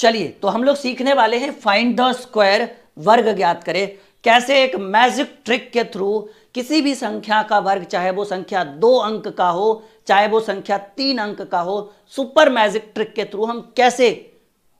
चलिए, तो हम लोग सीखने वाले हैं फाइंड द स्क्वायर, वर्ग ज्ञात करें। कैसे? एक मैजिक ट्रिक के थ्रू किसी भी संख्या का वर्ग, चाहे वो संख्या 2 अंक का हो, चाहे वो संख्या 3 अंक का हो, सुपर मैजिक ट्रिक के थ्रू हम कैसे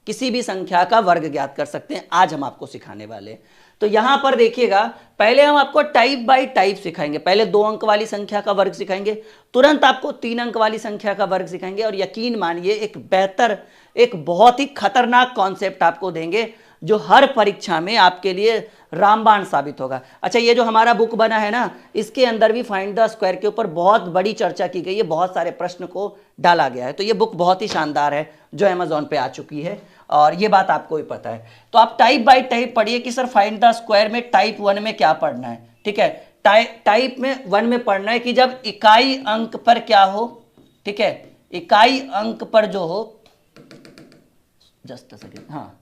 किसी भी संख्या का वर्ग ज्ञात कर सकते हैं, आज हम आपको सिखाने वाले हैं। तो यहां पर देखिएगा, पहले हम आपको टाइप बाय टाइप सिखाएंगे। पहले 2 अंक वाली संख्या का वर्ग सिखाएंगे, तुरंत आपको 3 अंक वाली संख्या का वर्ग सिखाएंगे, और यकीन मानिए एक बेहतर, एक बहुत ही खतरनाक कॉन्सेप्ट आपको देंगे जो हर परीक्षा में आपके लिए रामबाण साबित होगा। अच्छा, ये जो हमारा बुक बना है ना, इसके अंदर भी फाइंड द स्क्वायर के ऊपर बहुत बड़ी चर्चा की गई है, बहुत सारे प्रश्न को डाला गया है। तो ये बुक बहुत ही शानदार है जो अमेजोन पे आ चुकी है, और ये बात आपको भी पता है। तो आप टाइप बाय टाइप पढ़िए कि सर फाइंड द स्क्वायर में टाइप 1 में क्या पढ़ना है। ठीक है, टाइप में 1 में पढ़ना है कि जब इकाई अंक पर क्या हो। ठीक है, इकाई अंक पर जो हो, जस्ट सेकेंड, हाँ,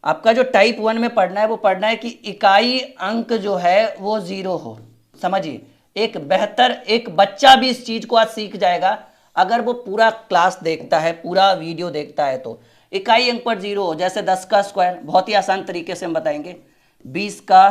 आपका जो टाइप 1 में पढ़ना है वो पढ़ना है कि इकाई अंक जो है वो 0 हो। समझिए, एक बेहतर, एक बच्चा भी इस चीज को आज सीख जाएगा अगर वो पूरा क्लास देखता है, पूरा वीडियो देखता है। तो इकाई अंक पर 0 हो, जैसे 10 का स्क्वायर, बहुत ही आसान तरीके से हम बताएंगे, 20 का,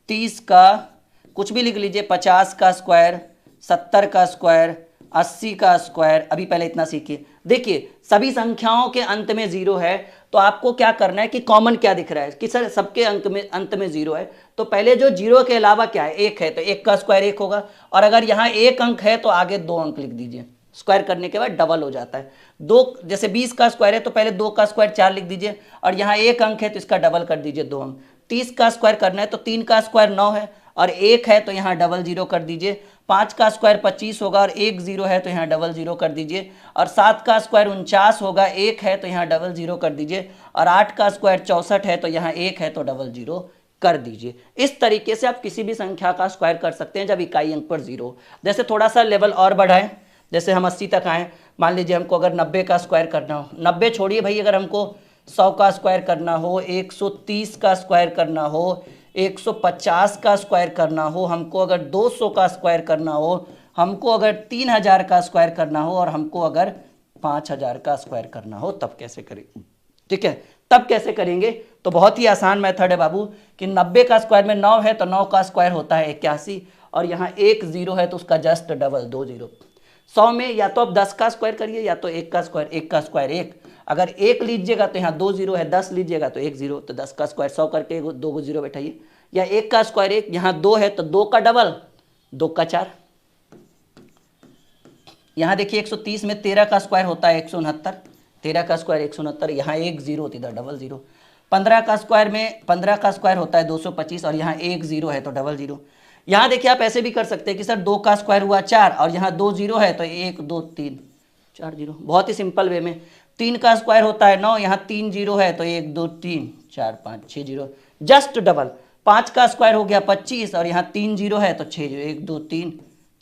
30 का, कुछ भी लिख लीजिए, 50 का स्क्वायर, 70 का स्क्वायर, 80 का स्क्वायर। अभी पहले इतना सीखिए। देखिए, सभी संख्याओं के अंत में 0 है, तो आपको क्या करना है कि कॉमन क्या दिख रहा है कि सर सबके अंक में, अंत में 0 है, तो पहले जो 0 के अलावा क्या है, 1 है, तो 1 का स्क्वायर 1 होगा। और अगर यहाँ 1 अंक है तो आगे 2 अंक लिख दीजिए, स्क्वायर करने के बाद डबल हो जाता है। 2, जैसे 20 का स्क्वायर है तो पहले 2 का स्क्वायर 4 लिख दीजिए, और यहाँ 1 अंक है तो इसका डबल कर दीजिए, 2 अंक। 30 का स्क्वायर करना है तो 3 का स्क्वायर 9 है, और 1 है तो यहाँ डबल 0 कर दीजिए। 5 का स्क्वायर 25 होगा, और 1 0 है तो यहाँ डबल 0 कर दीजिए। और 7 का स्क्वायर 49 होगा, 1 है तो यहाँ डबल 0 कर दीजिए। और 8 का स्क्वायर 64 है तो यहाँ 1 है तो डबल 0 कर दीजिए। इस तरीके से आप किसी भी संख्या का स्क्वायर कर सकते हैं जब इकाई अंक पर 0। जैसे थोड़ा सा लेवल और बढ़ाएं, जैसे हम 80 तक आए, मान लीजिए हमको अगर 90 का स्क्वायर करना हो, 90 छोड़िए भाई, अगर हमको 100 का स्क्वायर करना हो, 130 का स्क्वायर करना हो, 150 का स्क्वायर करना हो, हमको अगर 200 का स्क्वायर करना हो, हमको अगर 3000 का स्क्वायर करना हो, और हमको अगर 5000 का स्क्वायर करना हो, तब कैसे करेंगे? ठीक है, तब कैसे करेंगे? तो बहुत ही आसान मेथड है बाबू, कि 90 का स्क्वायर में 9 है तो 9 का स्क्वायर होता है 81, और यहाँ 1 0 है तो उसका जस्ट डबल 2 0। 100 में या तो आप 10 का स्क्वायर करिए, या तो 1 का स्क्वायर, 1 का स्क्वायर 1। अगर 1 लीजिएगा तो यहाँ 2 0 है, 10 लीजिएगा तो 1 0, तो 10 का स्क्वायर 100 करके 2 को 0 बैठाइए। या 1 का स्क्वायर 1, यहाँ 2 है तो 2 का डबल, 2 का 4। यहाँ देखिए 130 में 13 का स्क्वायर होता है 169, 13 का स्क्वायर 169, यहाँ 1 0 इधर डबल 0। 15 का स्क्वायर में 15 का स्क्वायर होता है 225, और यहाँ 1 0 है तो डबल 0। यहाँ देखिए आप ऐसे भी कर सकते हैं कि सर 2 का स्क्वायर हुआ 4, और यहाँ 2 0 है तो 1 2 3 4 0, बहुत ही सिंपल वे में। 3 का स्क्वायर होता है 9, यहाँ 3 0 है तो 1 2 3 4 5 6 0, जस्ट डबल। 5 का स्क्वायर हो गया 25, और यहाँ 3 0 है तो 6 0, 1 2 3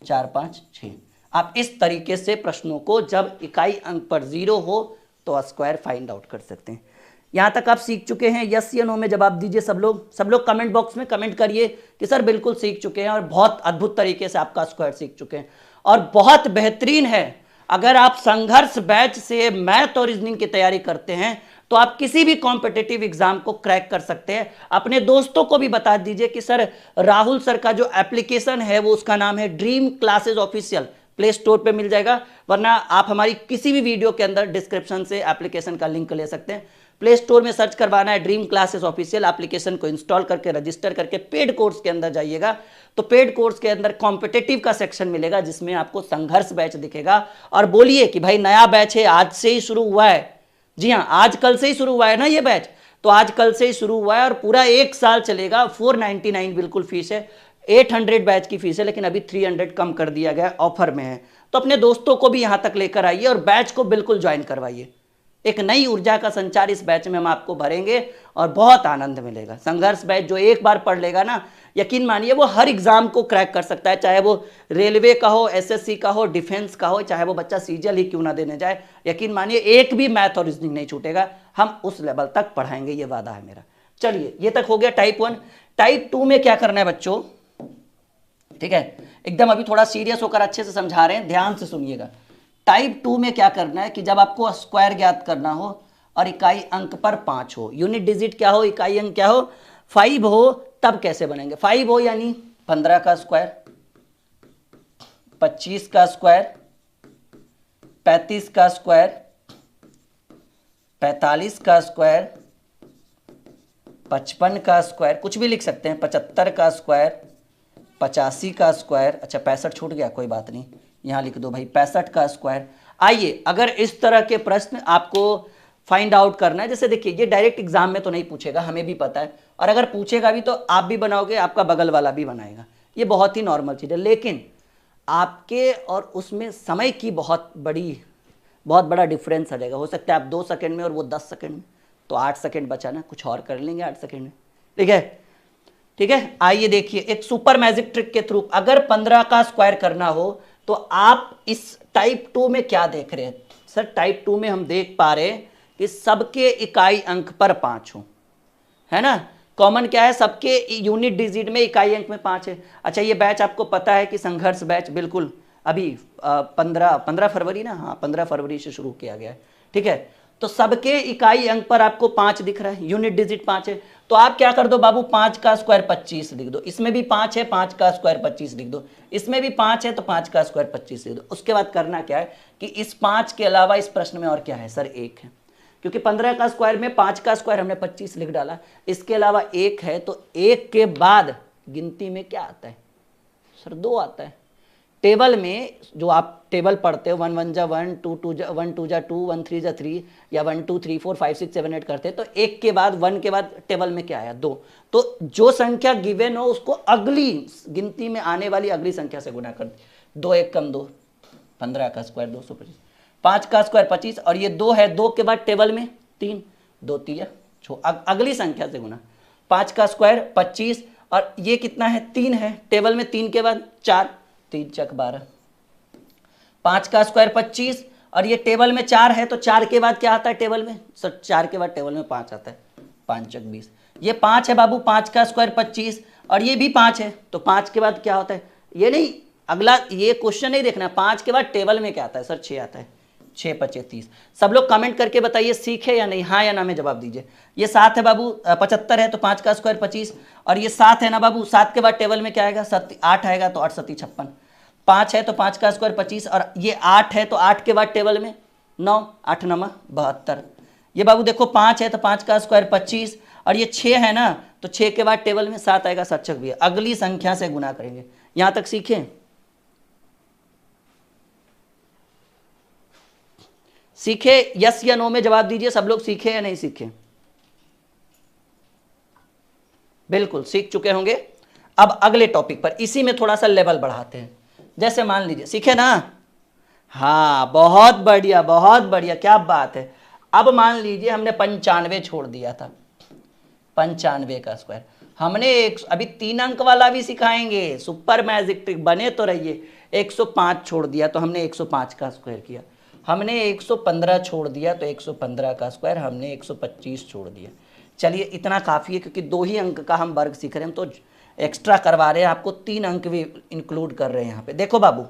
4 5 6। आप इस तरीके से प्रश्नों को जब इकाई अंक पर 0 हो तो स्क्वायर फाइंड आउट कर सकते हैं। यहाँ तक आप सीख चुके हैं? यस या नो में जवाब दीजिए सब लोग कमेंट बॉक्स में कमेंट करिए कि सर बिल्कुल सीख चुके हैं, और बहुत अद्भुत तरीके से आपका स्क्वायर सीख चुके हैं, और बहुत बेहतरीन है। अगर आप संघर्ष बैच से मैथ और रीजनिंग की तैयारी करते हैं तो आप किसी भी कॉम्पिटिटिव एग्जाम को क्रैक कर सकते हैं। अपने दोस्तों को भी बता दीजिए कि सर राहुल सर का जो एप्लीकेशन है वो, उसका नाम है dream classes official, play store पे मिल जाएगा, वरना आप हमारी किसी भी वीडियो के अंदर डिस्क्रिप्शन से एप्लीकेशन का लिंक ले सकते हैं। प्ले स्टोर में सर्च करवाना है ड्रीम क्लासेस ऑफिशियल, एप्लीकेशन को इंस्टॉल करके रजिस्टर करके पेड कोर्स के अंदर जाइएगा, तो पेड कोर्स के अंदर कॉम्पिटिटिव का सेक्शन मिलेगा जिसमें आपको संघर्ष बैच दिखेगा। और बोलिए कि भाई नया बैच है, आज से ही शुरू हुआ है। जी हाँ, आज कल से ही शुरू हुआ है ना ये बैच, तो आज कल से ही शुरू हुआ है और पूरा 1 साल चलेगा। 499 बिल्कुल फीस है, 800 बैच की फीस है, लेकिन अभी 300 कम कर दिया गया, ऑफर में है। तो अपने दोस्तों को भी यहाँ तक लेकर आइए और बैच को बिल्कुल ज्वाइन करवाइए। एक नई ऊर्जा का संचार इस बैच में हम आपको भरेंगे और बहुत आनंद मिलेगा। संघर्ष बैच जो एक बार पढ़ लेगा ना, यकीन मानिए वो हर एग्जाम को क्रैक कर सकता है, चाहे वो रेलवे का हो, एसएससी का हो, डिफेंस का हो, चाहे वो बच्चा सीजीएल ही क्यों ना देने जाए। यकीन मानिए एक भी मैथ और रीजनिंग नहीं छूटेगा, हम उस लेवल तक पढ़ाएंगे, ये वादा है मेरा। चलिए, ये तक हो गया टाइप 1। टाइप 2 में क्या करना है बच्चों, ठीक है, एकदम अभी थोड़ा सीरियस होकर अच्छे से समझा रहे हैं, ध्यान से सुनिएगा। टाइप 2 में क्या करना है कि जब आपको स्क्वायर ज्ञात करना हो और इकाई अंक पर 5 हो, यूनिट डिजिट क्या हो, इकाई अंक क्या हो, 5 हो, तब कैसे बनेंगे। 5 हो यानी 15 का स्क्वायर, 25 का स्क्वायर, 35 का स्क्वायर, 45 का स्क्वायर, 55 का स्क्वायर, कुछ भी लिख सकते हैं, 75 का स्क्वायर, 85 का स्क्वायर, अच्छा 65 छूट गया, कोई बात नहीं, यहाँ लिख दो भाई 65 का स्क्वायर। आइए, अगर इस तरह के प्रश्न आपको फाइंड आउट करना है, जैसे देखिए ये डायरेक्ट एग्जाम में तो नहीं पूछेगा, हमें भी पता है, और अगर पूछेगा भी तो आप भी बनाओगे, आपका बगल वाला भी बनाएगा, ये बहुत ही नॉर्मल चीज़ है। लेकिन आपके और उसमें समय की बहुत बड़ा डिफरेंस आ जाएगा। हो सकता है आप 2 सेकंड में और वो 10 सेकंड में, तो 8 सेकंड बचा ना, कुछ और कर लेंगे 8 सेकंड में, ठीक है। ठीक है, आइए देखिए एक सुपर मैजिक ट्रिक के थ्रू अगर 15 का स्क्वायर करना हो तो आप इस टाइप 2 में क्या देख रहे हैं सर, टाइप 2 में हम देख पा रहे हैं कि सबके इकाई अंक पर 5 हो, है ना। कॉमन क्या है, सबके यूनिट डिजिट में इकाई अंक में 5 है। अच्छा, ये बैच आपको पता है कि संघर्ष बैच बिल्कुल अभी 15 फरवरी ना, हाँ 15 फरवरी से शुरू किया गया है, ठीक है। तो सबके इकाई अंक पर आपको 5 दिख रहा है, यूनिट डिजिट 5 है, तो आप क्या कर दो बाबू, 5 का स्क्वायर 25 लिख दो, इसमें भी 5 है, 5 का स्क्वायर 25 लिख दो, इसमें भी 5 है तो 5 का स्क्वायर 25 लिख दो। उसके बाद करना क्या है कि इस 5 के अलावा इस प्रश्न में और क्या है सर, 1 है, क्योंकि 15 का स्क्वायर में 5 का स्क्वायर हमने 25 लिख डाला, इसके अलावा 1 है, तो 1 के बाद गिनती में क्या आता है सर, 2 आता है। टेबल में जो आप टेबल पढ़ते हो 1 1 जा 1, 2 2 जा 1 2 जा 2, 1 3 जा 3, या 1 2 3 4 5 6 7 8 करते हैं, तो 1 के बाद 1 के बाद टेबल में क्या आया, 2। तो जो संख्या गिवन हो उसको अगली गिनती में आने वाली अगली संख्या से गुना कर, 2 1 कम 2, 15 का स्क्वायर 225, 5 का स्क्वायर 25, और ये 2 है, 2 के बाद टेबल में 3, 2 3 अगली संख्या से गुना, 5 का स्क्वायर 25, और ये कितना है, 3 है, टेबल में 3 के बाद 4, 3 चक 12, 5 का स्क्वायर 25, और ये टेबल में 4 है, तो 4 के बाद क्या आता है टेबल में सर, 4 के बाद टेबल में 5 आता है, 5 चक 20, ये 5 है बाबू, 5 का स्क्वायर 25, और ये भी 5 है, तो 5 के बाद क्या होता है, ये नहीं, अगला ये क्वेश्चन नहीं देखना, 5 के बाद टेबल में क्या आता है सर, 6 आता है, 6 5 30। सब लोग कमेंट करके बताइए सीखे या नहीं, हाँ या ना में जवाब दीजिए। ये 7 है बाबू, 75 है तो 5 का स्क्वायर 25, और ये 7 है ना बाबू, 7 के बाद टेबल में क्या आएगा, 8 आएगा, तो 8 7 56, 5 है तो 5 का स्क्वायर 25, और ये 8 है तो 8 के बाद टेबल में 9, 8 9 72। ये बाबू देखो 5 है तो 5 का स्क्वायर 25, और ये 6 है ना, तो 6 के बाद टेबल में 7 आएगा, 7 छक भी है, अगली संख्या से गुना करेंगे। यहां तक सीखे, सीखे यस या नो में जवाब दीजिए, सब लोग सीखे या नहीं सीखे, बिल्कुल सीख चुके होंगे। अब अगले टॉपिक पर, इसी में थोड़ा सा लेवल बढ़ाते हैं, जैसे मान लीजिए सीखे ना, हाँ बहुत बढ़िया बहुत बढ़िया, क्या बात है। अब मान लीजिए हमने 95 छोड़ दिया था, 95 का स्क्वायर हमने अभी 3 अंक वाला भी सिखाएंगे, सुपर मैजिक ट्रिक, बने तो रहिए। 105 छोड़ दिया तो हमने 105 का स्क्वायर किया, हमने 115 छोड़ दिया तो 115 का स्क्वायर, हमने 125 छोड़ दिया। चलिए इतना काफ़ी है, क्योंकि 2 ही अंक का हम वर्ग सीख रहे हैं, हम तो एक्स्ट्रा करवा रहे हैं आपको, 3 अंक भी इंक्लूड कर रहे हैं यहाँ पे। देखो बाबू,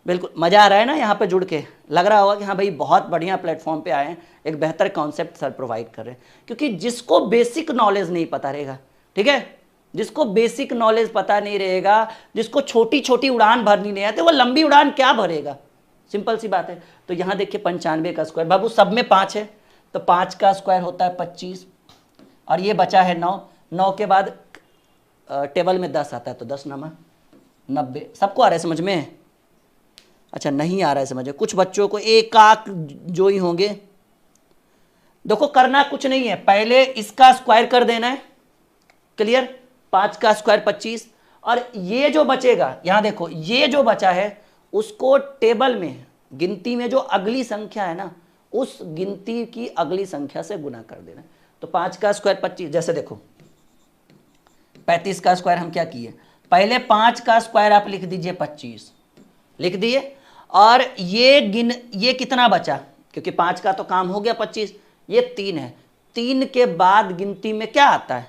बिल्कुल मज़ा आ रहा है ना यहाँ पे जुड़ के, लग रहा होगा कि हाँ भाई बहुत बढ़िया प्लेटफॉर्म पे आए हैं, एक बेहतर कॉन्सेप्ट सर प्रोवाइड कर रहे हैं। क्योंकि जिसको बेसिक नॉलेज नहीं पता रहेगा, ठीक है, जिसको बेसिक नॉलेज पता नहीं रहेगा, जिसको छोटी छोटी उड़ान भरनी नहीं आती, वो लंबी उड़ान क्या भरेगा, सिंपल सी बात है। तो यहाँ देखिए 95 का स्क्वायर, बाबू सब में 5 है, तो 5 का स्क्वायर होता है 25, और ये बचा है 9, 9 के बाद टेबल में 10 आता है, तो 10 9 90। सबको आ रहा है समझ में, अच्छा नहीं आ रहा है समझ में, कुछ बच्चों को एक आक जो ही होंगे। देखो करना कुछ नहीं है, पहले इसका स्क्वायर कर देना है, क्लियर, 5 का स्क्वायर 25, और ये जो बचेगा यहाँ देखो, ये जो बचा है उसको टेबल में गिनती में जो अगली संख्या है ना, उस गिनती की अगली संख्या से गुना कर देना। तो 5 का स्क्वायर 25, जैसे देखो 35 का स्क्वायर हम क्या किए, पहले 5 का स्क्वायर आप लिख दीजिए 25, लिख दिए, और ये कितना बचा, क्योंकि 5 का तो काम हो गया 25, ये 3 है, 3 के बाद गिनती में क्या आता है,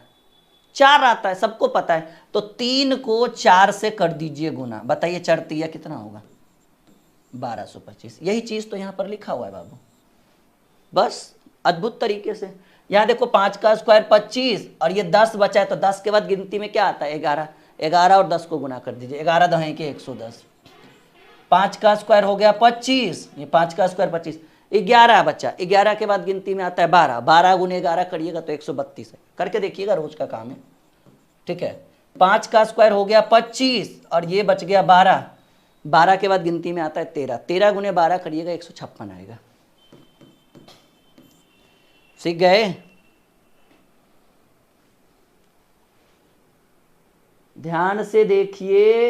4 आता है, सबको पता है। तो 3 को 4 से कर दीजिए गुना, बताइए 4 3 कितना होगा, 1225। यही चीज तो यहाँ पर लिखा हुआ है बाबू, बस अद्भुत तरीके से। यहाँ देखो 5 का स्क्वायर 25 और ये 10 बचा है, तो 10 के बाद गिनती में क्या आता है 11। 11 और 10 को गुना कर दीजिए, 11 दहें के 110। 5 का स्क्वायर हो गया 25, ये 5 का स्क्वायर 25, 11 बचा, 11 के बाद गिनती में आता है 12। 12 गुने 11 करिएगा तो 132 है, करके देखिएगा, रोज का काम है। ठीक है, 5 का स्क्वायर हो गया 25 और ये बच गया 12। 12 के बाद गिनती में आता है 13। 13 गुने 12 करिएगा 156 आएगा। सीख गए? ध्यान से देखिए,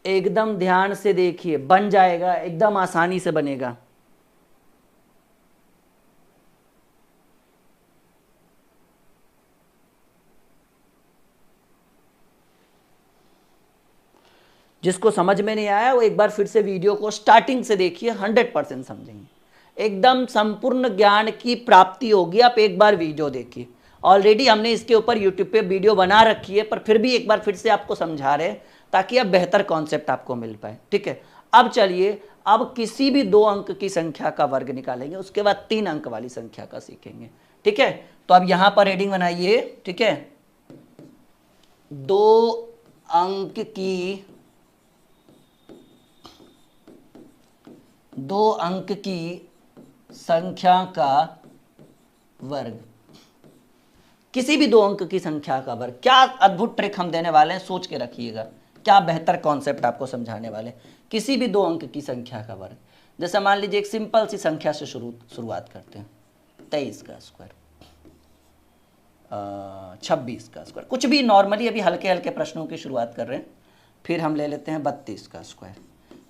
एकदम ध्यान से देखिए, बन जाएगा, एकदम आसानी से बनेगा। जिसको समझ में नहीं आया वो एक बार फिर से वीडियो को स्टार्टिंग से देखिए, 100% समझेंगे, एकदम संपूर्ण ज्ञान की प्राप्ति होगी। आप एक बार वीडियो देखिए, ऑलरेडी हमने इसके ऊपर यूट्यूब पे वीडियो बना रखी है, पर फिर भी एक बार फिर से आपको समझा रहे हैं ताकि अब बेहतर कॉन्सेप्ट आपको मिल पाए। ठीक है, अब चलिए, अब किसी भी 2 अंक की संख्या का वर्ग निकालेंगे, उसके बाद 3 अंक वाली संख्या का सीखेंगे। ठीक है, तो अब यहां पर हेडिंग बनाइए। ठीक है, 2 अंक की संख्या का वर्ग, किसी भी 2 अंक की संख्या का वर्ग। क्या अद्भुत ट्रिक हम देने वाले हैं, सोच के रखिएगा, क्या बेहतर कॉन्सेप्ट आपको समझाने वाले। किसी भी 2 अंक की संख्या का वर्ग, जैसे मान लीजिए एक सिंपल सी संख्या से शुरुआत करते हैं, 23 का स्क्वायर, 26 का स्क्वायर, कुछ भी नॉर्मली अभी हल्के हल्के प्रश्नों की शुरुआत कर रहे हैं। फिर हम ले लेते हैं 32 का स्क्वायर।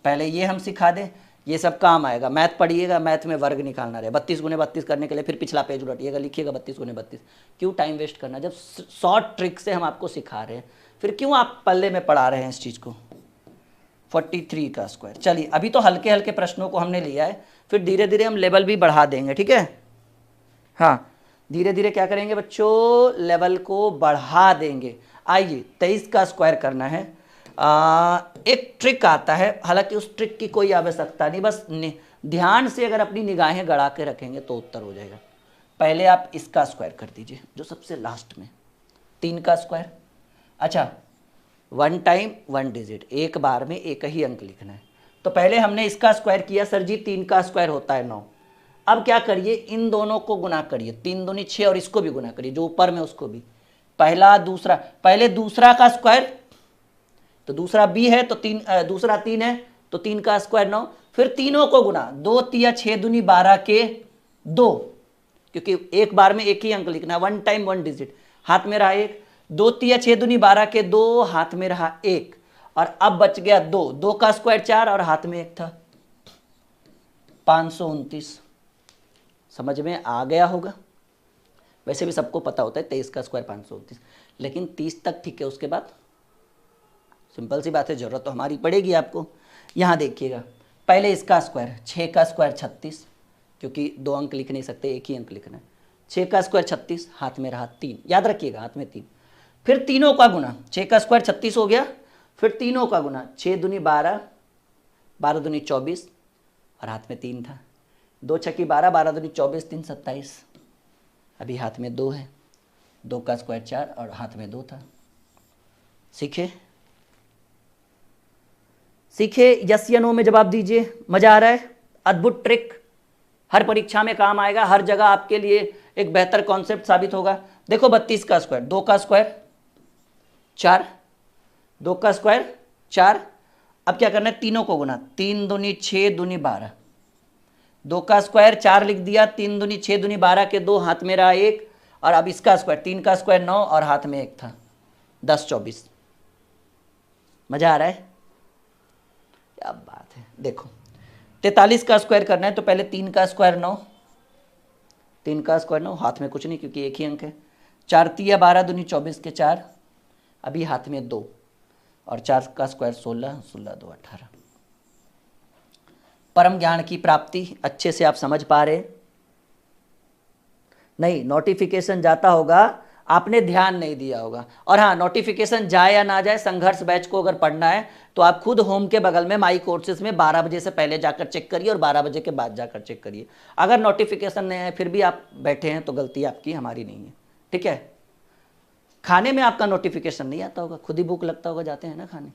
पहले ये हम सिखा दें, ये सब काम आएगा, मैथ पढ़िएगा, मैथ में वर्ग निकालना रहे। 32 गुने 32 करने के लिए फिर पिछला पेज उलटिएगा, लिखिएगा 32 गुने 32। क्यों टाइम वेस्ट करना, जब शॉर्ट ट्रिक से हम आपको सिखा रहे हैं, फिर क्यों आप पल्ले में पढ़ा रहे हैं इस चीज़ को। 43 का स्क्वायर। चलिए, अभी तो हल्के हल्के प्रश्नों को हमने लिया है, फिर धीरे धीरे हम लेवल भी बढ़ा देंगे। ठीक है, हाँ, धीरे धीरे क्या करेंगे बच्चों, लेवल को बढ़ा देंगे। आइए, 23 का स्क्वायर करना है। एक ट्रिक आता है, हालांकि उस ट्रिक की कोई आवश्यकता नहीं, बस ध्यान से अगर अपनी निगाहें गड़ा के रखेंगे तो उत्तर हो जाएगा। पहले आप इसका स्क्वायर कर दीजिए, जो सबसे लास्ट में, 3 का स्क्वायर। अच्छा, 1 टाइम 1 डिजिट, एक बार में एक ही अंक लिखना है। तो पहले हमने इसका स्क्वायर किया, सर जी 3 का स्क्वायर होता है 9। अब क्या करिए, इन दोनों को गुना करिए, 3 दूनी 6 और इसको भी गुना करिए, जो ऊपर में उसको भी। पहला दूसरा, पहले दूसरा का स्क्वायर, तो दूसरा b है तो 3, दूसरा 3 है तो 3 का स्क्वायर 9। फिर तीनों को गुना, 2 तिया 6 दूनी 12 के 2, क्योंकि एक बार में एक ही अंक लिखना, 1 टाइम 1 डिजिट, हाथ में रहा 1, 2 तिया 6 दूनी 12 के 2, हाथ में रहा 1, और अब बच गया 2, 2 का स्क्वायर 4 और हाथ में 1 था, 529। समझ में आ गया होगा। वैसे भी सबको पता होता है 23 का स्क्वायर 529, लेकिन 30 तक ठीक है, उसके बाद सिंपल सी बात है, जरूरत तो हमारी पड़ेगी आपको। यहाँ देखिएगा, पहले इसका स्क्वायर, 6 का स्क्वायर 36, क्योंकि 2 अंक लिख नहीं सकते, एक ही अंक लिखना है। 6 का स्क्वायर 36, हाथ में रहा 3, याद रखिएगा हाथ में 3। फिर तीनों का गुना, 6 का स्क्वायर 36 हो गया, फिर तीनों का गुना, 6 दूनी 12, 12 दूनी 24 और हाथ में 3 था, 2 छक्की 12, 12 दूनी 24, 3 27, अभी हाथ में 2 है, 2 का स्क्वायर 4 और हाथ में 2 था। सीखे सीखे, यस या नो में जवाब दीजिए। मजा आ रहा है? अद्भुत ट्रिक, हर परीक्षा में काम आएगा, हर जगह आपके लिए एक बेहतर कॉन्सेप्ट साबित होगा। देखो 32 का स्क्वायर, 2 का स्क्वायर 4, 2 का स्क्वायर 4। अब क्या करना है, तीनों को गुना, 3 दूनी 6 दूनी 12, 2 का स्क्वायर 4 लिख दिया, 3 दूनी 6 दूनी 12 के 2, हाथ में रहा 1, और अब इसका स्क्वायर, 3 का स्क्वायर 9 और हाथ में 1 था, 10 24। मजा आ रहा है? क्या बात है। देखो 43 का स्क्वायर करना है, तो पहले 3 का स्क्वायर 9, 3 का स्क्वायर 9, हाथ में कुछ नहीं क्योंकि एक ही अंक है, 4 तिया 12 दूनी 24 के 4, अभी हाथ में 2, और 4 का स्क्वायर 16, 16 2 18। परम ज्ञान की प्राप्ति अच्छे से आप समझ पा रहे? नहीं, नोटिफिकेशन जाता होगा, आपने ध्यान नहीं दिया होगा। और हाँ, नोटिफिकेशन जाए या ना जाए, संघर्ष बैच को अगर पढ़ना है तो आप खुद होम के बगल में माई कोर्सेज में 12 बजे से पहले जाकर चेक करिए और 12 बजे के बाद जाकर चेक करिए। अगर नोटिफिकेशन नहीं है फिर भी आप बैठे हैं तो गलती आपकी, हमारी नहीं है, ठीक है। खाने में आपका नोटिफिकेशन नहीं आता होगा, खुद ही भूख लगता होगा, जाते हैं ना खाने,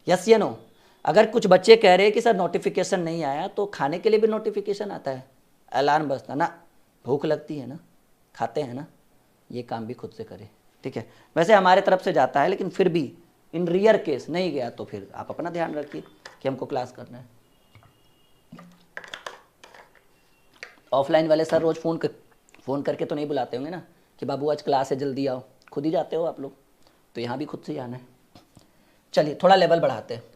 यस या नो। अगर कुछ बच्चे कह रहे हैं कि सर नोटिफिकेशन नहीं आया, तो खाने के लिए भी नोटिफिकेशन आता है, अलार्म बजता ना, भूख लगती है ना, खाते हैं ना, ये काम भी खुद से करें, ठीक है। वैसे हमारे तरफ से जाता है, लेकिन फिर भी इन रियर केस नहीं गया तो फिर आप अपना ध्यान रखिए कि हमको क्लास करना है। ऑफलाइन वाले सर रोज फ़ोन करके तो नहीं बुलाते होंगे ना कि बाबू आज क्लास है जल्दी आओ, खुद ही जाते हो आप लोग, तो यहाँ भी खुद से जाना है। चलिए थोड़ा लेवल बढ़ाते हैं।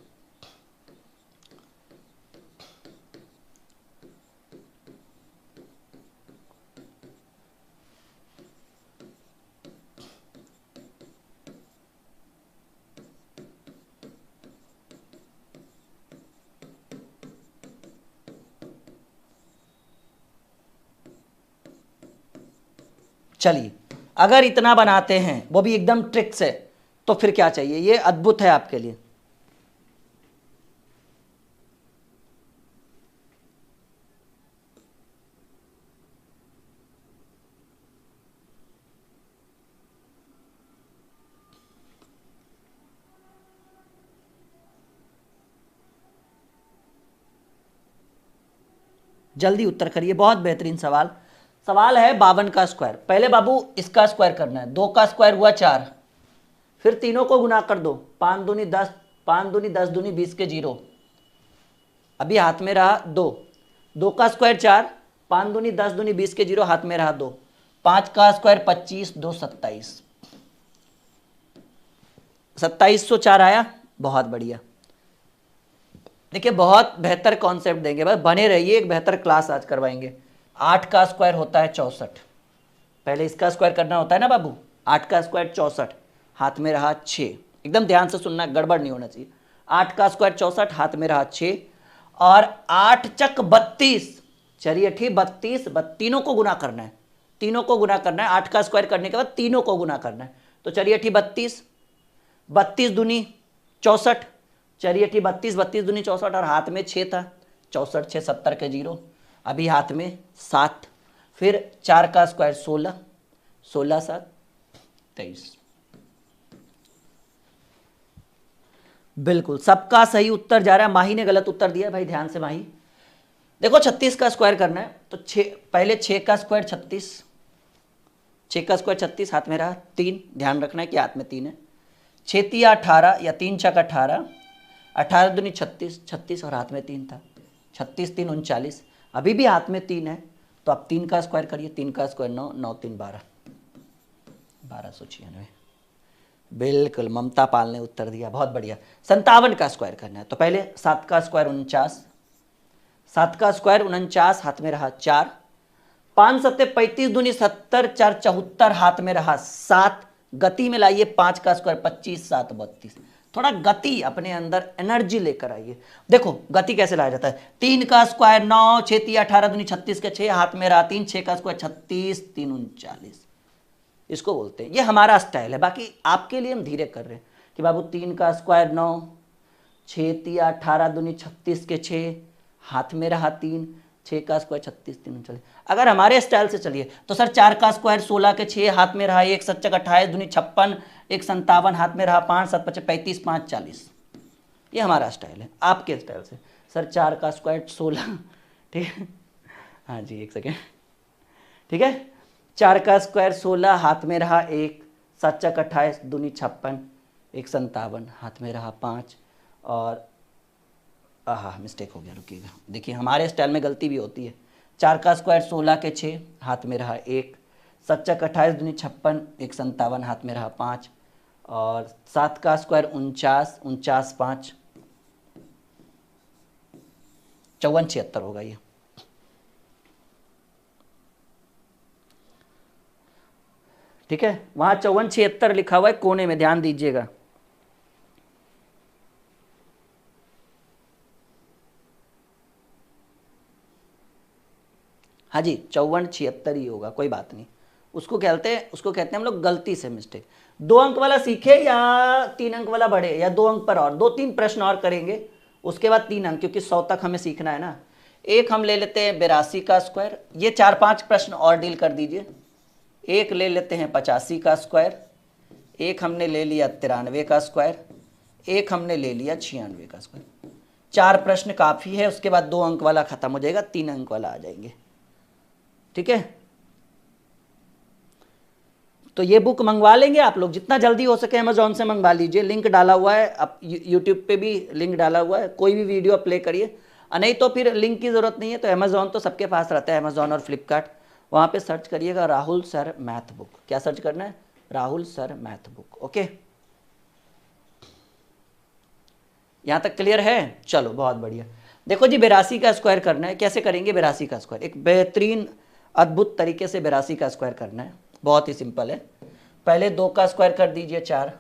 चलिए अगर इतना बनाते हैं, वो भी एकदम ट्रिक से, तो फिर क्या चाहिए, ये अद्भुत है आपके लिए। जल्दी उत्तर करिए, बहुत बेहतरीन सवाल। सवाल है 52 का स्क्वायर। पहले बाबू इसका स्क्वायर करना है, 2 का स्क्वायर हुआ 4, फिर तीनों को गुना कर दो, 5 दूनी 10, 5 दूनी 10 दूनी 20 के 0। अभी हाथ में रहा 2, 2 का स्क्वायर 4, 5 दूनी 10 दूनी 20 के 0, हाथ में रहा 2, 5 का स्क्वायर 25, 2 27, 2704 आया, बहुत बढ़िया। देखिए बहुत बेहतर कॉन्सेप्ट देंगे, बस बने रहिए, एक बेहतर क्लास आज करवाएंगे। 8 का स्क्वायर होता है 64, पहले इसका स्क्वायर करना होता है ना बाबू। 8 का स्क्वायर 64, हाथ में रहा 6, एकदम ध्यान से सुनना, गड़बड़ नहीं होना चाहिए। 8 का स्क्वायर 64, हाथ में रहा 6, और 8 चक 32, चलिए ठीक 32, तीनों को गुना करना है, तीनों को गुना करना है। 8 का स्क्वायर करने के बाद तीनों को गुना करना है, तो चलिए ठीक 32, 32 दूनी 64, चलिए ठीक 32, 32 दूनी 64, और हाथ में 6 था, 64 6 70 के 0, अभी हाथ में 7, फिर 4 का स्क्वायर 16, 16 7 23। बिल्कुल सबका सही उत्तर जा रहा है, माही ने गलत उत्तर दिया भाई, ध्यान से माही। देखो 36 का स्क्वायर करना है, तो पहले 6 का स्क्वायर 36, 6 का स्क्वायर 36, हाथ में रहा 3, ध्यान रखना है कि हाथ में 3 है। 6 तिया 18 या 3 छक 18, 18 दूनी 36, 36 और हाथ में 3 था, 36 3 39, अभी भी हाथ में 3 है, तो आप 3 का स्क्वायर करिए, 3 का स्क्वायर 9, 9 3 12, 1296। बिल्कुल ममता पाल ने उत्तर दिया, बहुत बढ़िया। 57 का स्क्वायर करना है, तो पहले 7 का स्क्वायर 49, 7 का स्क्वायर 49, हाथ में रहा 4, 5 सत्ते 35 दूनी 70, 4 74, हाथ में रहा 7, गति में लाइए, 5 का स्क्वायर 25, 7 32, थोड़ा गति अपने अंदर एनर्जी लेकर आइए। देखो गति कैसे लाया जाता है, 3 का स्क्वायर 9, 6 तिया 18 दूनी 36 के 6, हाथ में रहा 3, 6 का स्क्वायर 36, 3 39, इसको बोलते हैं, ये हमारा स्टाइल है। बाकी आपके लिए हम धीरे कर रहे हैं कि बाबू 3 का स्क्वायर 9, 6 तिया 18 दूनी 36 के 6, हाथ में रहा 3, 6 का स्क्वायर 36 3 39। अगर हमारे स्टाइल से चलिए तो सर 4 का स्क्वायर 16 के 6, हाथ में रहा 1, 7 28 दूनी 56, 1 57, हाथ में रहा 5, 7 5 35, 5 40, ये हमारा स्टाइल है। आपके स्टाइल से सर 4 का स्क्वायर 16, ठीक है, हाँ जी एक सेकेंड, ठीक है, 4 का स्क्वायर 16, हाथ में रहा 1, 7 चक 28 दूनी 56, 1 57, हाथ में रहा 5, और मिस्टेक हो गया, रुकिएगा, देखिए हमारे स्टाइल में गलती भी होती है। 4 का स्क्वायर 16 के 6, हाथ में रहा 1, 7 चक 28 दूनी 56, 1 57, हाथ में रहा 5, और 7 का स्क्वायर 49, 49 5 54 76 होगा ये, ठीक है। वहां 54 76 लिखा हुआ है कोने में, ध्यान दीजिएगा। हाँ जी 54 76 ही होगा, कोई बात नहीं, उसको कहते हैं हम लोग गलती से मिस्टेक। 2 अंक वाला सीखे या 3 अंक वाला बढ़े, या 2 अंक पर और 2-3 प्रश्न और करेंगे, उसके बाद 3 अंक, क्योंकि 100 तक हमें सीखना है ना। एक हम ले लेते हैं 82 का स्क्वायर, ये 4-5 प्रश्न और डील कर दीजिए। एक ले लेते हैं 85 का स्क्वायर, एक हमने ले लिया 93 का स्क्वायर, एक हमने ले लिया 96 का स्क्वायर। 4 प्रश्न काफ़ी है, उसके बाद 2 अंक वाला खत्म हो जाएगा, 3 अंक वाला आ जाएंगे। ठीक है, तो ये बुक मंगवा लेंगे आप लोग, जितना जल्दी हो सके अमेजोन से मंगवा लीजिए। लिंक डाला हुआ है, अब यूट्यूब पे भी लिंक डाला हुआ है, कोई भी वीडियो प्ले करिए। नहीं तो फिर लिंक की ज़रूरत नहीं है, तो अमेजोन तो सबके पास रहता है, अमेजोन और फ्लिपकार्ट, वहाँ पे सर्च करिएगा राहुल सर मैथ बुक। क्या सर्च करना है? Rahul sir math book. Okay, यहाँ तक क्लियर है? चलो बहुत बढ़िया। देखो जी, 82 का स्क्वायर करना है। कैसे करेंगे 82 का स्क्वायर? एक बेहतरीन अद्भुत तरीके से 82 का स्क्वायर करना है, बहुत ही सिंपल है। पहले 2 का स्क्वायर कर दीजिए 4,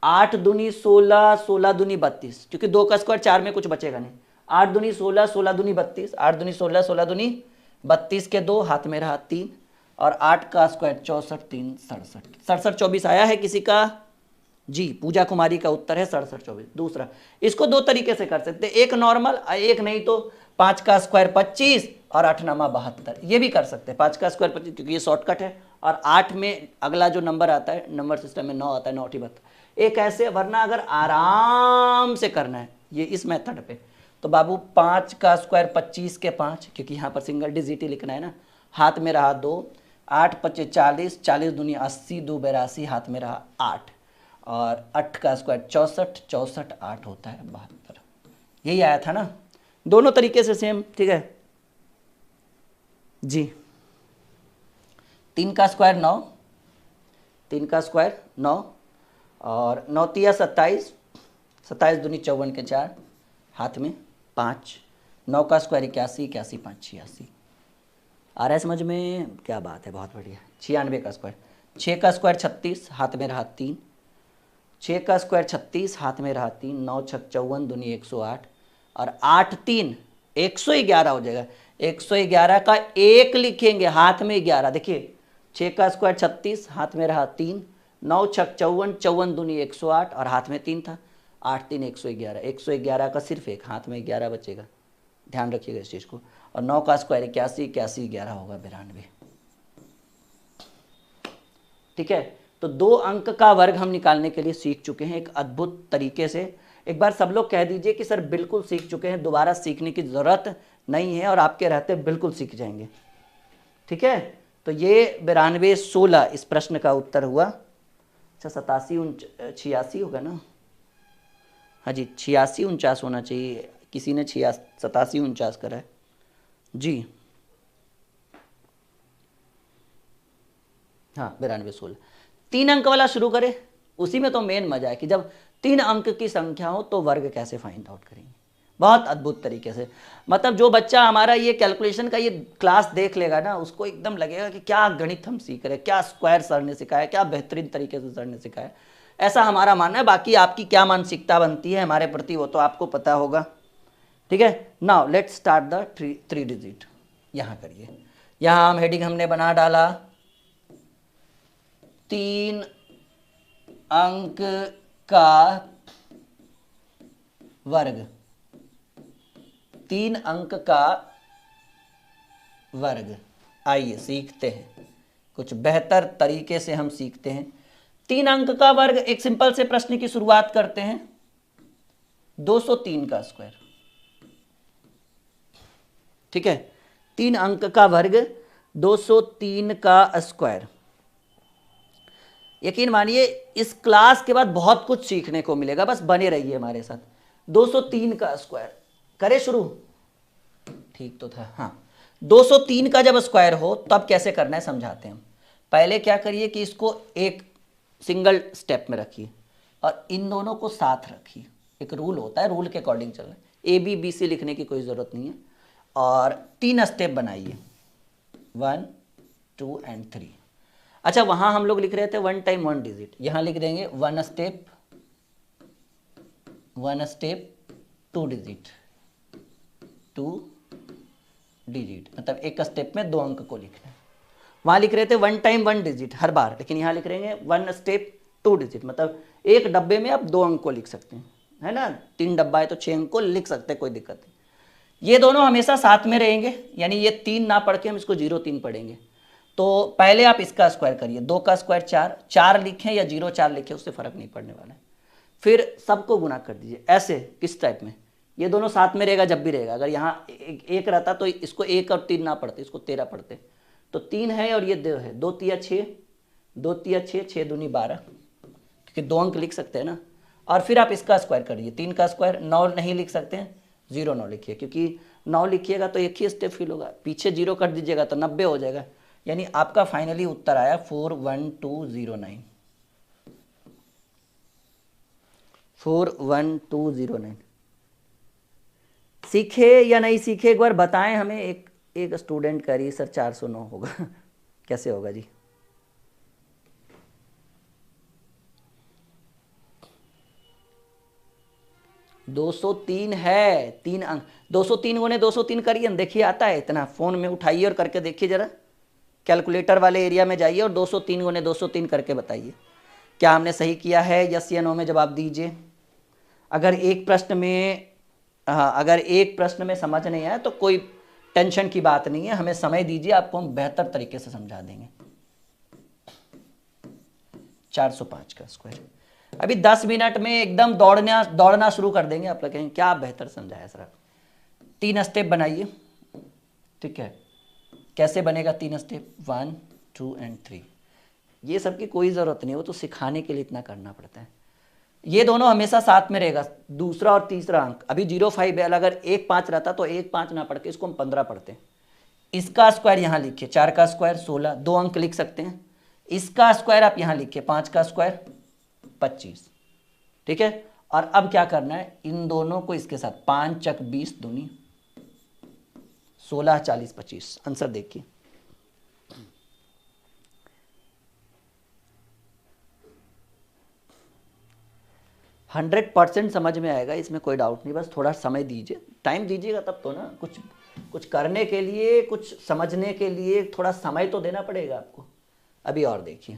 8 दूनी 16, 16 दूनी 32, क्योंकि 2 का स्क्वायर 4 में कुछ बचेगा नहीं। 8 दूनी 16, 16 दूनी 32, 8 दूनी 16, 16 दूनी 32 के 2, हाथ में रहा 3, और 8 का स्क्वायर 64, 3 67, 67 24 आया है किसी का? जी, पूजा कुमारी का उत्तर है 67 24। दूसरा, इसको 2 तरीके से कर सकते हैं, एक नॉर्मल, एक नहीं तो 5 का स्क्वायर 25 और 8 नामा 72, ये भी कर सकते हैं। 5 का स्क्वायर 25, क्योंकि ये शॉर्टकट है, और 8 में अगला जो नंबर आता है नंबर सिस्टम में 9 आता है, 9 72, एक ऐसे। वरना अगर आराम से करना है ये इस मेथड पे, तो बाबू 5 का स्क्वायर 25 के 5, क्योंकि यहाँ पर सिंगल डिजिट ही लिखना है ना, हाथ में रहा 2, 8 25 40, 40 दूनी 80, 2 82, हाथ में रहा 8, और 8 का स्क्वायर 64, 64 8 होता है 72। यही आया था ना, दोनों तरीके से सेम। ठीक है जी। 3 का स्क्वायर 9, 3 का स्क्वायर 9, और 9 तिया 27, 27 दूनी 54 के 4, हाथ में 5, 9 का स्क्वायर 81, 81 5 86। आ रहा है समझ में? क्या बात है, बहुत बढ़िया। 96 का स्क्वायर, 6 का स्क्वायर 36, हाथ में रहा 3, 6 का स्क्वायर 36, हाथ में रहा 3, 9 6 54 दूनी 108, और 8 3 111 हो जाएगा। 111 का 1 लिखेंगे, हाथ में 11। देखिए, 6 का स्क्वायर 36, हाथ में रहा 3, 9 6 54, 54 दूनी 108, और हाथ में 3 था, 8 3 111, 111 का सिर्फ 1, हाथ में 11 बचेगा, ध्यान रखिएगा इस चीज़ को। और 9 का स्क्वायर 81, 81 11 होगा 92। ठीक है, तो 2 अंक का वर्ग हम निकालने के लिए सीख चुके हैं एक अद्भुत तरीके से। एक बार सब लोग कह दीजिए कि सर बिल्कुल सीख चुके हैं, दोबारा सीखने की ज़रूरत नहीं है, और आपके रहते बिल्कुल सीख जाएंगे। ठीक है, तो ये 92 16 इस प्रश्न का उत्तर हुआ। अच्छा, 87 86 होगा ना? हाँ जी, 86 49 होना चाहिए, किसी ने 87 49 करा है जी। हाँ, 92 16। 3 अंक वाला शुरू करें, उसी में तो मेन मजा है कि जब 3 अंक की संख्या हो तो वर्ग कैसे फाइंड आउट करेंगे, बहुत अद्भुत तरीके से। मतलब जो बच्चा हमारा ये कैलकुलेशन का ये क्लास देख लेगा ना, उसको एकदम लगेगा कि क्या गणित हम सीख रहे हैं, क्या स्क्वायर सर ने सिखाया, क्या बेहतरीन तरीके से सर ने सिखाया। ऐसा हमारा मानना है। बाकी आपकी क्या मानसिकता बनती है हमारे प्रति वो तो आपको पता होगा। ठीक है, now let's start the 3 digit. यहाँ करिए, यहाँ हम हेडिंग हमने बना डाला 3 अंक का वर्ग, 3 अंक का वर्ग। आइए सीखते हैं, कुछ बेहतर तरीके से हम सीखते हैं। 3 अंक का वर्ग, एक सिंपल से प्रश्न की शुरुआत करते हैं। 203 का स्क्वायर। ठीक है, 3 अंक का वर्ग 203 का स्क्वायर। यकीन मानिए इस क्लास के बाद बहुत कुछ सीखने को मिलेगा, बस बने रहिए हमारे साथ। 203 का स्क्वायर करें शुरू? ठीक तो था। हाँ, 203 का जब स्क्वायर हो तब कैसे करना है समझाते हैं हम। पहले क्या करिए कि इसको एक सिंगल स्टेप में रखिए और इन दोनों को साथ रखिए। एक रूल होता है, रूल के अकॉर्डिंग चलना है। ए बी बी सी लिखने की कोई ज़रूरत नहीं है। और 3 स्टेप बनाइए, 1 2 एंड 3। अच्छा, वहाँ हम लोग लिख रहे थे 1 टाइम 1 डिजिट, यहाँ लिख देंगे 1 स्टेप 2 डिजिट 2 डिजिट, मतलब एक स्टेप में 2 अंक को लिखना है। वहाँ लिख रहे थे 1 टाइम 1 डिजिट हर बार, लेकिन यहाँ लिख रहे हैं 1 स्टेप 2 डिजिट, मतलब एक डब्बे में आप 2 अंक को लिख सकते हैं, है ना। 3 डब्बा है तो 6 अंक को लिख सकते हैं, कोई दिक्कत नहीं। ये दोनों हमेशा साथ में रहेंगे, यानी ये 3 ना पढ़ के हम इसको 0 3 पढ़ेंगे। तो पहले आप इसका स्क्वायर करिए, 2 का स्क्वायर 4, 4 लिखें या 0 4 लिखें उससे फ़र्क नहीं पड़ने वाला है। फिर सबको गुना कर दीजिए ऐसे, किस टाइप में, ये दोनों साथ में रहेगा जब भी रहेगा। अगर यहाँ एक रहता तो इसको 1 और 3 ना पढ़ते, इसको 13 पढ़ते। तो 3 है और ये 2 है, 2 तिया 6, 2 तिया 6, 6 दूनी 12, क्योंकि 2 अंक लिख सकते हैं ना। और फिर आप इसका स्क्वायर करिए, 3 का स्क्वायर, 9 नहीं लिख सकते हैं, 0 9 लिखिए, क्योंकि 9 लिखिएगा तो एक ही स्टेप फिल होगा, पीछे 0 कर दीजिएगा तो 90 हो जाएगा। यानी आपका फाइनली उत्तर आया 41209, 41209। सीखे या नहीं सीखे एक बार बताएं हमें। एक स्टूडेंट कह रही सर 409 होगा कैसे होगा जी? दो 203 है, 3 अंक, 203 गुने 203 करिए, देखिए आता है इतना। फोन में उठाइए और करके देखिए जरा, कैलकुलेटर वाले एरिया में जाइए और 203 गुने 203 करके बताइए क्या हमने सही किया है। यस या नो में जवाब दीजिए। अगर एक प्रश्न में समझ नहीं आया तो कोई टेंशन की बात नहीं है, हमें समय दीजिए, आपको हम बेहतर तरीके से समझा देंगे। 405 का स्क्वायर, अभी 10 मिनट में एकदम दौड़ना शुरू कर देंगे। आप लोग कहेंगे क्या बेहतर समझाया सर। 3 स्टेप बनाइए, ठीक है। कैसे बनेगा 3 स्टेप? 1 2 एंड 3। ये सब की कोई ज़रूरत नहीं, वो तो सिखाने के लिए इतना करना पड़ता है। ये दोनों हमेशा साथ में रहेगा, दूसरा और तीसरा अंक। अभी 0 5 है, अगर 1 5 रहता तो 1 5 ना पढ़ के इसको हम 15 पढ़ते हैं। इसका स्क्वायर यहाँ लिखिए, 4 का स्क्वायर 16, 2 अंक लिख सकते हैं। इसका स्क्वायर आप यहाँ लिखिए, 5 का स्क्वायर 25, ठीक है। और अब क्या करना है, इन दोनों को इसके साथ, 5 चक 20 दूनी 16 40 25। आंसर देखिए, हंड्रेड % समझ में आएगा, इसमें कोई डाउट नहीं। बस थोड़ा समय दीजिए, टाइम दीजिएगा तब तो ना। कुछ करने के लिए, कुछ समझने के लिए थोड़ा समय तो देना पड़ेगा आपको। अभी और देखिए,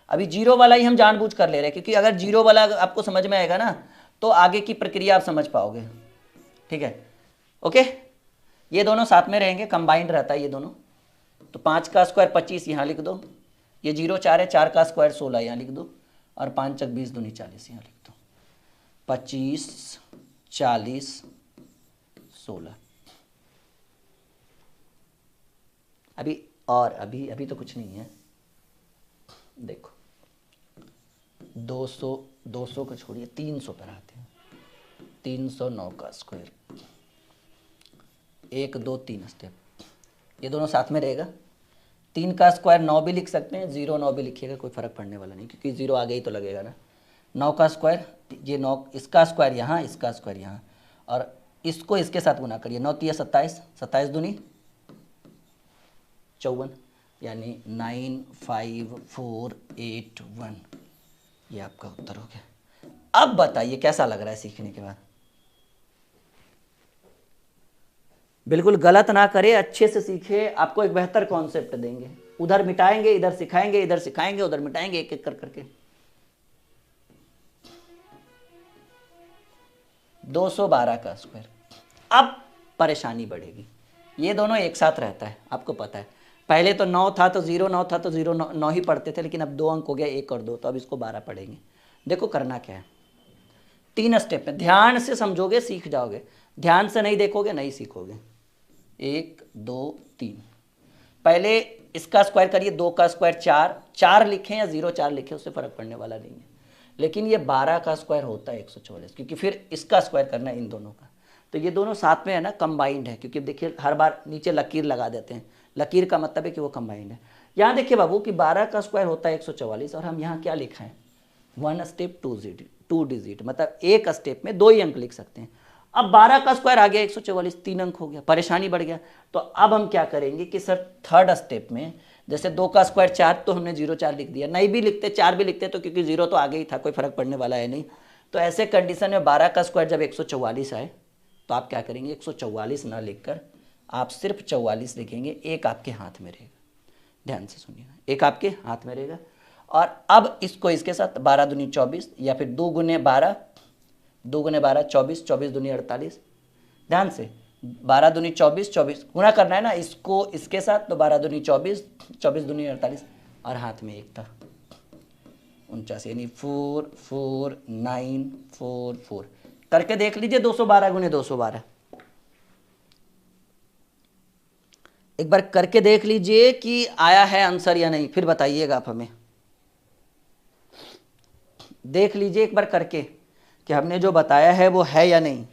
अभी 0 वाला ही हम जानबूझ कर ले रहे हैं, क्योंकि अगर 0 वाला आपको समझ में आएगा ना तो आगे की प्रक्रिया आप समझ पाओगे, ठीक है। ओके, ये दोनों साथ में रहेंगे, कंबाइंड रहता है ये दोनों। तो 5 का स्क्वायर 25 यहाँ लिख दो, ये 0 4 है, 4 का स्क्वायर 16 यहाँ लिख दो, और 5 चक 20 दूनी 40 यहाँ लिख दो। 25 40 16। अभी तो कुछ नहीं है। देखो 200 को छोड़िए, 300 पर आते हैं। 309 का स्क्वायर, 1 2 3 स्टेप, ये दोनों साथ में रहेगा। 3 का स्क्वायर 9 भी लिख सकते हैं, 0 9 भी लिखिएगा, कोई फर्क पड़ने वाला नहीं, क्योंकि 0 आगे ही तो लगेगा ना। 9 का स्क्वायर, ये 9, इसका स्क्वायर यहाँ, इसका स्क्वायर यहाँ, और इसको इसके साथ गुना करिए। 9 3 27, 27 दूनी 54, यानी 95481। ये आपका उत्तर हो गया। अब बताइए कैसा लग रहा है सीखने के बाद? बिल्कुल गलत ना करे, अच्छे से सीखे, आपको एक बेहतर कॉन्सेप्ट देंगे। उधर मिटाएंगे, इधर सिखाएंगे, इधर सिखाएंगे, उधर मिटाएंगे, एक एक कर करके। 212 का स्क्वायर, अब परेशानी बढ़ेगी। ये दोनों एक साथ रहता है, आपको पता है। पहले तो 9 था तो 0 9 था तो 0 9 ही पढ़ते थे, लेकिन अब 2 अंक हो गया, 1 और 2, तो अब इसको 12 पढ़ेंगे। देखो करना क्या है, 3 स्टेप में ध्यान से समझोगे सीख जाओगे, ध्यान से नहीं देखोगे नहीं सीखोगे। 1 2 3, पहले इसका स्क्वायर करिए। 2 का स्क्वायर 4, 4 लिखें या 0 4 लिखें उससे फ़र्क पड़ने वाला नहीं है, लेकिन ये 12 का स्क्वायर होता है 144, क्योंकि फिर इसका स्क्वायर करना है इन दोनों का। तो ये दोनों साथ में है ना, कंबाइंड है, क्योंकि देखिए हर बार नीचे लकीर लगा देते हैं, लकीर का मतलब है कि वो कंबाइंड है। यहाँ देखिए बाबू कि 12 का स्क्वायर होता है 144, और हम यहाँ क्या लिखा है, 1 स्टेप 2 डिजिट, मतलब एक स्टेप में 2 ही अंक लिख सकते हैं। अब 12 का स्क्वायर आ गया 144, 3 अंक हो गया, परेशानी बढ़ गया। तो अब हम क्या करेंगे कि सर थर्ड स्टेप में, जैसे 2 का स्क्वायर 4 तो हमने 0 4 लिख दिया, नहीं भी लिखते 4 भी लिखते तो क्योंकि 0 तो आगे ही था, कोई फर्क पड़ने वाला है नहीं। तो ऐसे कंडीशन में 12 का स्क्वायर जब 144 आए तो आप क्या करेंगे, 144 ना लिखकर आप सिर्फ 44 लिखेंगे, एक आपके हाथ में रहेगा। ध्यान से सुनिएगा, एक आपके हाथ में रहेगा। और अब इसको इसके साथ 12 दूनी 24 या फिर 2 गुने 12, 2 गुने 12 24, 24 दूनी 48। ध्यान से 12 दूनी 24, 24 गुना करना है ना इसको इसके साथ, तो 12 दूनी 24, 24 दूनी 48 और हाथ में एक था 49, यानी 4 4 9 4 4। करके देख लीजिए 212 गुने 212, एक बार करके देख लीजिए कि आया है आंसर या नहीं, फिर बताइएगा आप हमें। देख लीजिए एक बार करके कि हमने जो बताया है वो है या नहीं।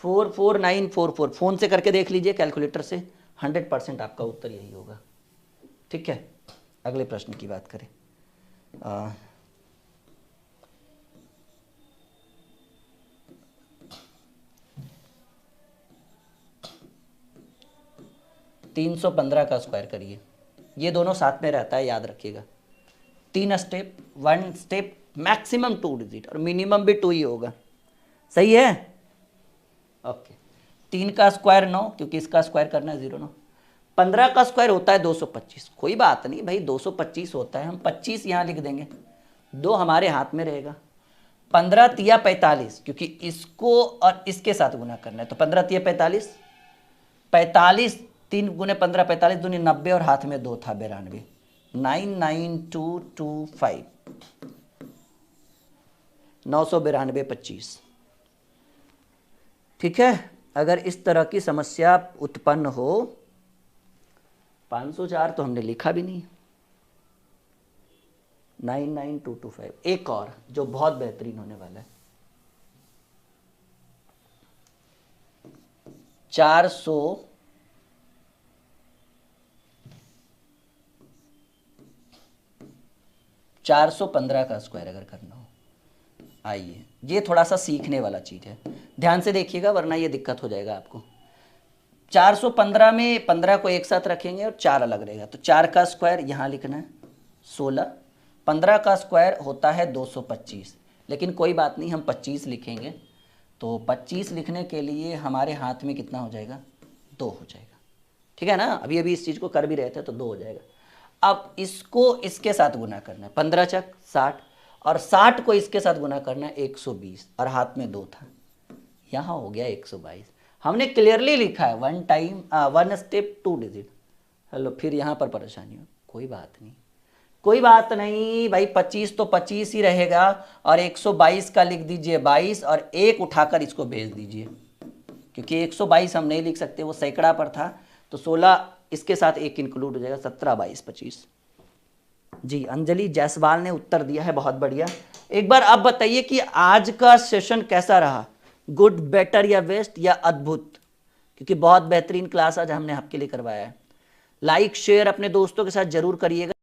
44944 फोन से करके देख लीजिए, कैलकुलेटर से, 100% आपका उत्तर यही होगा। ठीक है, अगले प्रश्न की बात करें। 315 का स्क्वायर करिए। ये दोनों साथ में रहता है, याद रखिएगा। 3 स्टेप, 1 स्टेप, मैक्सिमम 2 डिजिट और मिनिमम भी 2 ही होगा। सही है? ओके। 3 का स्क्वायर 9, क्योंकि इसका स्क्वायर करना है 0 9। 15 का स्क्वायर होता है 225। कोई बात नहीं भाई, 225 होता है, हम 25 यहाँ लिख देंगे, 2 हमारे हाथ में रहेगा। 15 तिया 45, क्योंकि इसको और इसके साथ गुना करना है, तो 15 तिया 45, 45 3 गुने 15 45 दूनी 90 और हाथ में 2 था 92, 99225, 992 25। ठीक है, अगर इस तरह की समस्या उत्पन्न हो, 504 तो हमने लिखा भी नहीं, 99225। एक और जो बहुत बेहतरीन होने वाला है, 415 का स्क्वायर अगर करना हो। आइए, ये थोड़ा सा सीखने वाला चीज है, ध्यान से देखिएगा वरना ये दिक्कत हो जाएगा आपको। 415 में 15 को एक साथ रखेंगे और 4 अलग रहेगा, तो 4 का स्क्वायर यहाँ लिखना है 16। 15 का स्क्वायर होता है 225, लेकिन कोई बात नहीं, हम 25 लिखेंगे। तो 25 लिखने के लिए हमारे हाथ में कितना हो जाएगा? 2 हो जाएगा। ठीक है ना, अभी अभी इस चीज़ को कर भी रहे थे, तो 2 हो जाएगा। अब इसको इसके साथ गुना करना है, 15 चक 60, और 60 को इसके साथ गुना करना है 120, और हाथ में 2 था, यहाँ हो गया 122। हमने क्लियरली लिखा है 1 स्टेप 2 डिजिट। हेलो, फिर यहाँ पर परेशानी हो, कोई बात नहीं, कोई बात नहीं भाई, 25 तो 25 ही रहेगा, और 122 का लिख दीजिए 22, और 1 उठाकर इसको भेज दीजिए, क्योंकि 122 हम नहीं लिख सकते, वो सैकड़ा पर था, तो 16 इसके साथ 1 इंक्लूड हो जाएगा, 17 22 25। जी, अंजलि जायसवाल ने उत्तर दिया है, बहुत बढ़िया। एक बार आप बताइए कि आज का सेशन कैसा रहा, गुड, बेटर या बेस्ट या अद्भुत? क्योंकि बहुत बेहतरीन क्लास आज हमने आपके लिए करवाया है। लाइक शेयर अपने दोस्तों के साथ जरूर करिएगा।